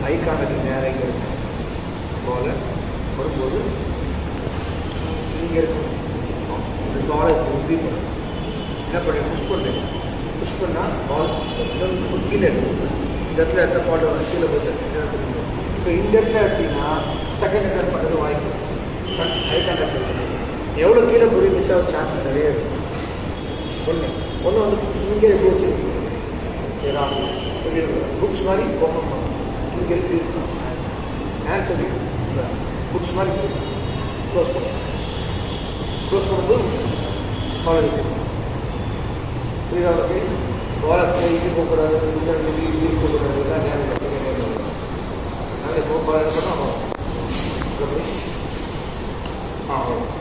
Eye contact நேரம் இங்கே இருக்கும். பால் வரும்போது இங்கே இருக்கும். இந்த பாலை ரிசீவ் பண்ணும். என்ன பண்ணி புஷ் பண்ணால் பால் கீழே எடுக்கும். இந்த இடத்துல எடுத்த ஃபால்ட் வரும், கீழே போய் ஸோ இந்த இடத்துல எடுத்தீங்கன்னா செகண்ட் அட்டன் பண்ணுறது வாய்ப்பு. ஐ கான்டாக்ட் எவ்வளோ கீழே போய் மிஸ் ஆக சான்ஸ் நிறைய இருக்கும். ஒன்று வந்து இங்கே எப்படி வச்சுருக்கு புக்ஸ் மாதிரி ஓப்பன் பண்ணணும். இங்கே இருக்கு ஆன்சர் புக்ஸ் மாதிரி க்ளோஸ் பண்ணும்போது காலேஜ் புரியுதா? கோலத்தில் இது போகக்கூடாது, சுந்தர் நிதி இது போகக்கூடாது தான் நேரம் நாங்கள் போகக்கூடாது சொன்னால்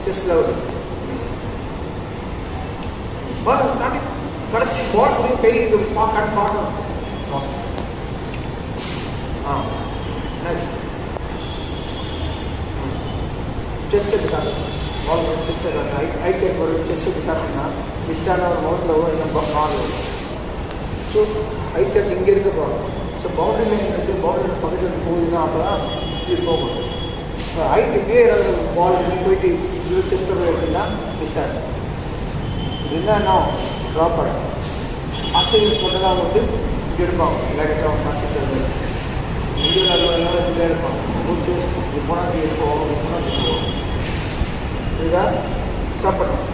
செஸ்டில் தாண்டி கடைசி பால் முடியும் கை இது பார்க்கணும். நெக்ஸ்ட் செஸ்ட் எடுத்தாங்க பால் செஸ்ட் எடுத்தாங்க. ஐ கேட் வரும் செஸ்ட் எடுத்தாங்கன்னா மிஸ்டான ஒரு மவுண்டில் வரும், இல்லை பால் வரும். ஸோ ஐ கேட் இங்கே இருக்க போகிறோம். ஸோ பவுண்டரி லைன் இருக்குது, பவுண்டரி பக்கத்தில் போகுதுன்னா அப்போ தான் இது போகணும். ஸோ ஐட்டுக்கே பால் நீ போயிட்டு இது செஸ்ட்டில் போய் எடுத்தீங்கன்னா மிஸ் ஆகும். இது என்னன்னா ட்ராப் ஆகும். ஃபஸ்ட்டு யூஸ் பண்ணதான் வந்து இப்படி எடுப்பாங்க. லைட்டாக ஃபஸ்ட்டு இப்படி எடுப்பாங்க. மூச்சு இது போனால் இருப்போம், இது போனால் இருப்போம். இதுதான் சாப்பிடணும்.